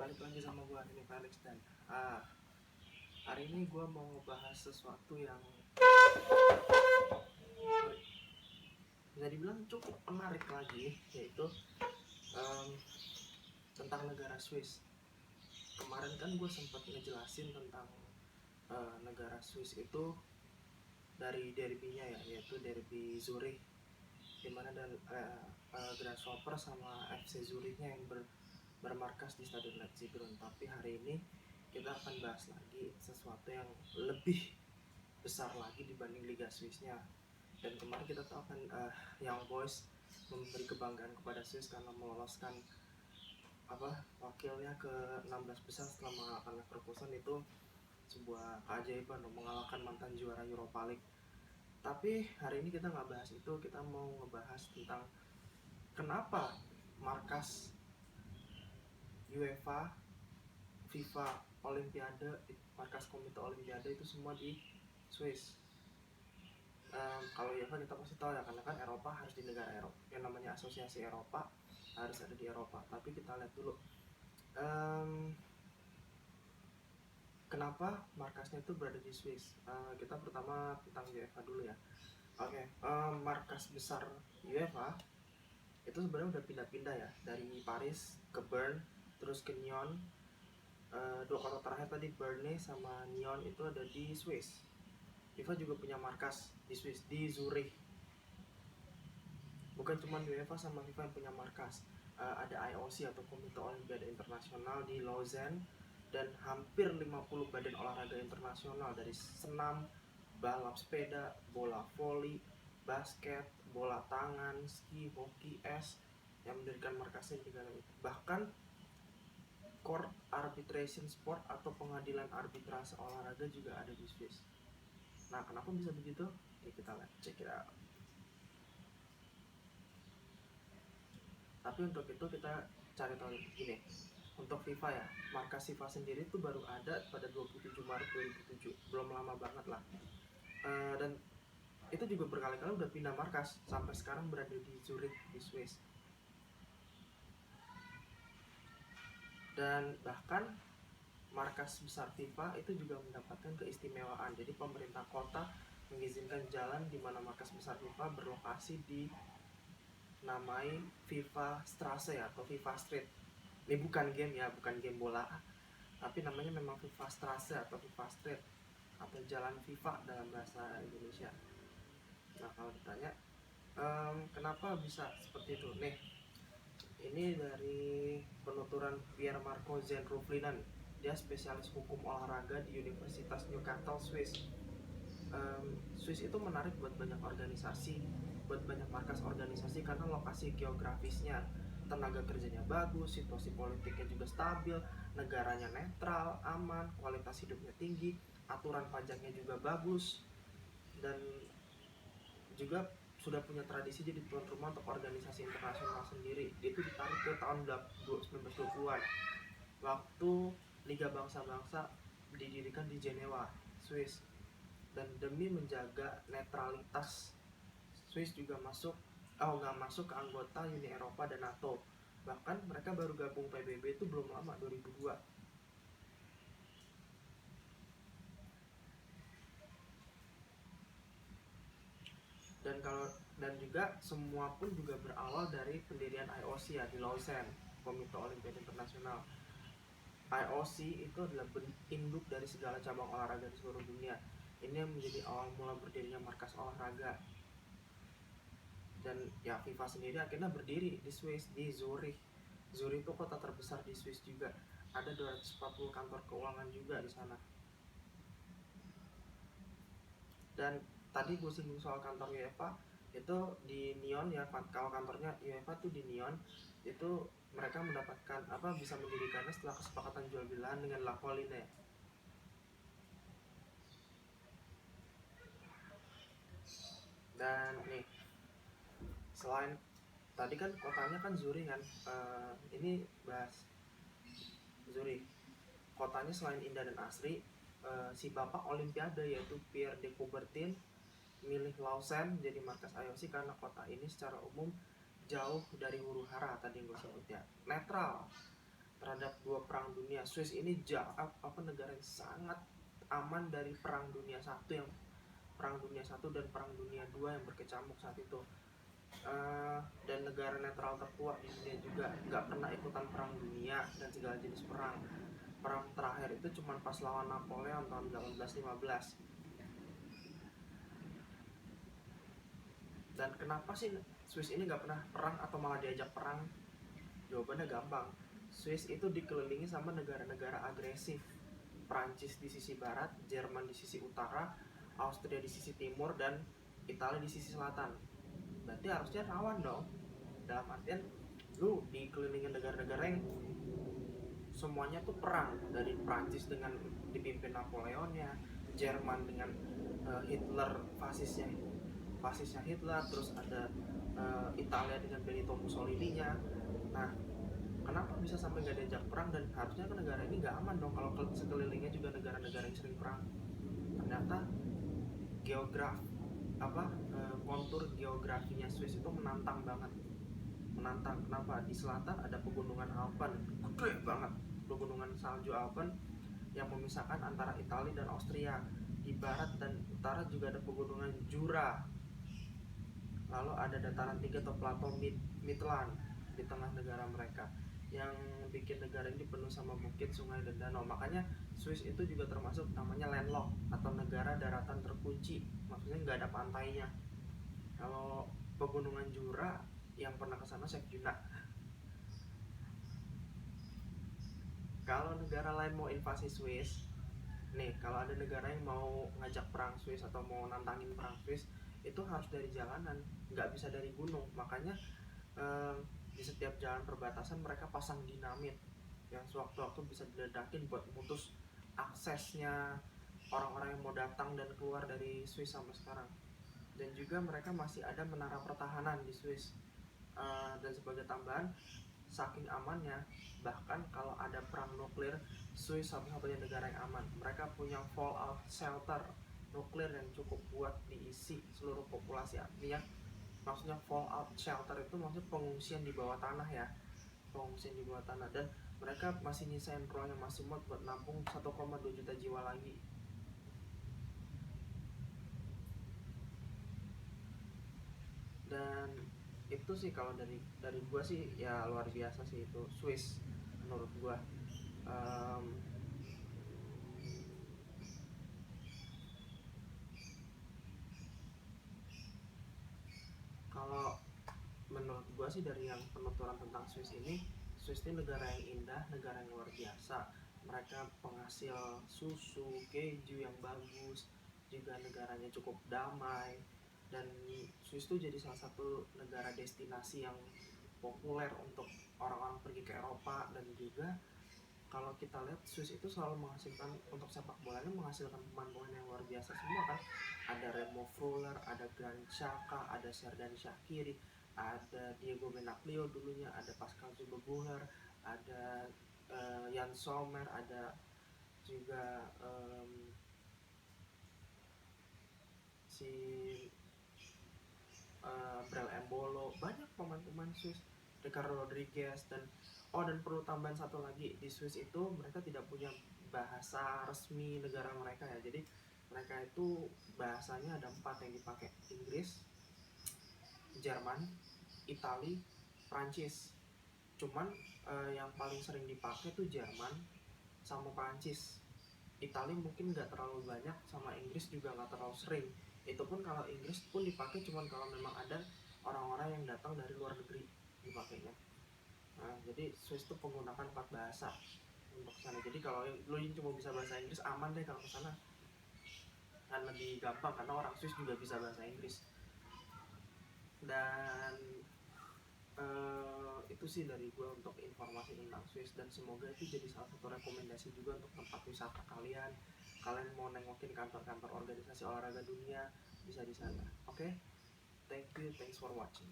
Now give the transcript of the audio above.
balik lagi sama gue ini Felix dan hari ini gue mau ngebahas sesuatu yang bisa dibilang cukup menarik lagi, yaitu tentang negara Swiss. Kemarin kan gue sempat ngejelasin tentang negara Swiss itu dari derbynya ya, yaitu derby Zurich, dimana ada Grasshopper sama FC Zurichnya yang bermarkas di Stadion Letzigrund. Tapi hari ini kita akan bahas lagi sesuatu yang lebih besar lagi dibanding Liga Swissnya. Dan kemarin kita tahu kan Young Boys memberi kebanggaan kepada Swiss karena meloloskan wakilnya ke 16 besar setelah mengalahkan Leverkusen. Itu sebuah keajaiban mengalahkan mantan juara Europa League. Tapi hari ini kita nggak bahas itu, kita mau ngebahas tentang kenapa markas UEFA, FIFA, Olimpiade, markas komite Olimpiade itu semua di Swiss. Kalau UEFA kita pasti tahu ya, karena kan Eropa harus di negara Eropa, yang namanya asosiasi Eropa harus ada di Eropa. Tapi kita lihat dulu kenapa markasnya itu berada di Swiss. Kita pertama tentang UEFA dulu ya. Markas besar UEFA itu sebenarnya udah pindah-pindah ya, dari Paris ke Bern, terus ke Nyon. Dua kota terakhir tadi, Berne sama Nyon, itu ada di Swiss. FIFA juga punya markas di Swiss, di Zurich. Bukan cuma UEFA sama FIFA yang punya markas, ada IOC atau Komite Olimpiade Internasional di Lausanne, dan hampir 50 badan olahraga internasional dari senam, balap sepeda, bola voli, basket, bola tangan, ski, hoki, es yang mendirikan markasnya di negara itu. Bahkan Court Arbitration Sport atau pengadilan arbitrase olahraga juga ada di Swiss. Nah, kenapa bisa begitu? Ya, kita lihat, check it out. Tapi untuk itu kita cari tahu gini. Untuk FIFA ya, markas FIFA sendiri itu baru ada pada 27 Maret 2007. Belum lama banget lah. Dan itu juga berkali-kali udah pindah markas, sampai sekarang berada di Zurich, di Swiss. Dan bahkan markas besar FIFA itu juga mendapatkan keistimewaan. Jadi pemerintah kota mengizinkan jalan di mana markas besar FIFA berlokasi di namai FIFA Straße ya, atau FIFA Street. Ini bukan game ya, bukan game bola, tapi namanya memang FIFA Straße atau FIFA Street atau jalan FIFA dalam bahasa Indonesia. Nah, kalau ditanya kenapa bisa seperti itu, nih ini dari penuturan Pier Marco Zenruflinan. Dia spesialis hukum olahraga di Universitas Newcastle, Swiss. Swiss itu menarik buat banyak organisasi, buat banyak markas organisasi, karena lokasi geografisnya, tenaga kerjanya bagus, situasi politiknya juga stabil, negaranya netral, aman, kualitas hidupnya tinggi, aturan pajaknya juga bagus, dan juga sudah punya tradisi jadi tuan rumah untuk organisasi internasional sendiri. Itu ditarik ke tahun 1920-an, waktu Liga Bangsa-Bangsa didirikan di Jenewa, Swiss. Dan demi menjaga netralitas, Swiss juga nggak masuk ke anggota Uni Eropa dan NATO. Bahkan mereka baru gabung PBB itu belum lama, 2002. Dan juga semua pun juga berawal dari pendirian IOC ya, di Lausanne, Komite Olimpiade Internasional. IOC itu adalah induk dari segala cabang olahraga di seluruh dunia. Ini yang menjadi awal mula berdirinya markas olahraga. Dan ya, FIFA sendiri akhirnya berdiri di Swiss, di Zurich. Zurich itu kota terbesar di Swiss juga. Ada 240 kantor keuangan juga di sana. Dan tadi gue singgung soal kantor UEFA, itu di Nyon ya. Kalau kantornya UEFA tuh di Nyon, itu mereka mendapatkan bisa mendirikannya setelah kesepakatan jual belahan dengan La Colline. Dan nih, selain tadi kan kotanya kan Zurich kan, ini bahas Zurich. Kotanya selain indah dan asri, si bapak Olimpiade yaitu Pierre de Coubertin milih Lausanne jadi markas IOC karena kota ini secara umum jauh dari huru hara tadi yang gue sebut ya, netral, terhadap 2 perang dunia. Swiss ini negara yang sangat aman dari perang dunia satu dan perang dunia 2 yang berkecamuk saat itu. Dan negara netral tertua di dunia juga, nggak pernah ikutan perang dunia dan segala jenis perang. Perang terakhir itu cuma pas lawan Napoleon tahun 1815. Dan kenapa sih Swiss ini nggak pernah perang atau malah diajak perang? Jawabannya gampang. Swiss itu dikelilingi sama negara-negara agresif. Prancis di sisi barat, Jerman di sisi utara, Austria di sisi timur, dan Italia di sisi selatan. Berarti harusnya rawan dong. Dalam artian lu dikelilingi negara-negara yang semuanya tuh perang. Dari Prancis dengan dipimpin Napoleonnya, Jerman dengan Hitler, fasisnya Hitler, terus ada Italia dengan Benito Mussolini-nya. Nah, kenapa bisa sampai nggak diajak perang? Dan harusnya kan negara ini nggak aman dong kalau sekelilingnya juga negara-negara yang sering perang. Ternyata kontur geografinya Swiss itu menantang banget. Kenapa? Di selatan ada pegunungan Alpen, gede banget, pegunungan salju Alpen yang memisahkan antara Italia dan Austria. Di barat dan utara juga ada pegunungan Jura. Lalu ada dataran tinggi atau plato Midland di tengah negara mereka, yang bikin negara ini penuh sama bukit, sungai, dan danau. Makanya Swiss itu juga termasuk namanya landlocked atau negara daratan terkunci, maksudnya nggak ada pantainya. Kalau pegunungan Jura, yang pernah kesana Chef Juna. Kalau negara lain mau invasi Swiss, nih kalau ada negara yang mau ngajak perang Swiss atau mau nantangin perang Swiss, itu harus dari jalanan, nggak bisa dari gunung. Makanya di setiap jalan perbatasan mereka pasang dinamit yang sewaktu-waktu bisa diledakin buat memutus aksesnya orang-orang yang mau datang dan keluar dari Swiss sampai sekarang. Dan juga mereka masih ada menara pertahanan di Swiss. Dan sebagai tambahan, saking amannya, bahkan kalau ada perang nuklir, Swiss satu-satunya negara yang aman. Mereka punya fallout shelter nuklir yang cukup buat diisi seluruh populasi. Artinya, maksudnya fallout shelter itu maksudnya pengungsian di bawah tanah ya, dan mereka masih nyisain ruang yang masih muat buat nampung 1,2 juta jiwa lagi. Dan itu sih kalau dari gua sih ya luar biasa sih itu Swiss menurut gua. Kalau menurut gua sih dari yang penuturan tentang Swiss ini negara yang indah, negara yang luar biasa. Mereka penghasil susu, keju yang bagus, juga negaranya cukup damai. Dan Swiss itu jadi salah satu negara destinasi yang populer untuk orang-orang pergi ke Eropa. Dan juga kalau kita lihat Swiss itu selalu menghasilkan, untuk sepak bolanya menghasilkan pemain-pemain yang luar biasa semua kan. Ada Remo Freuler, ada Granit Xhaka, ada Xherdan Shaqiri, ada Diego Benaglio dulunya, ada Pascal Zubebuehler, ada Jan Sommer, ada juga si Brel Embolo. Banyak pemain-pemain Swiss, Ricardo Rodriguez. Dan perlu tambahan satu lagi, di Swiss itu mereka tidak punya bahasa resmi negara mereka ya. Jadi mereka itu bahasanya ada 4 yang dipakai: Inggris, Jerman, Itali, Prancis. Cuman yang paling sering dipakai tuh Jerman sama Prancis. Itali mungkin nggak terlalu banyak, sama Inggris juga nggak terlalu sering. Itu pun kalau Inggris pun dipakai cuman kalau memang ada orang-orang yang datang dari luar negeri dipakainya. Nah, jadi Swiss itu menggunakan 4 bahasa untuk sana. Jadi kalau lo cuma bisa bahasa Inggris, aman deh kalau kesana, kan lebih gampang karena orang Swiss juga bisa bahasa Inggris. Dan itu sih dari gue untuk informasi tentang Swiss, dan semoga itu jadi salah satu rekomendasi juga untuk tempat wisata kalian. Kalian mau nengokin kantor-kantor organisasi olahraga dunia, bisa di sana. Oke? Thank you, thanks for watching.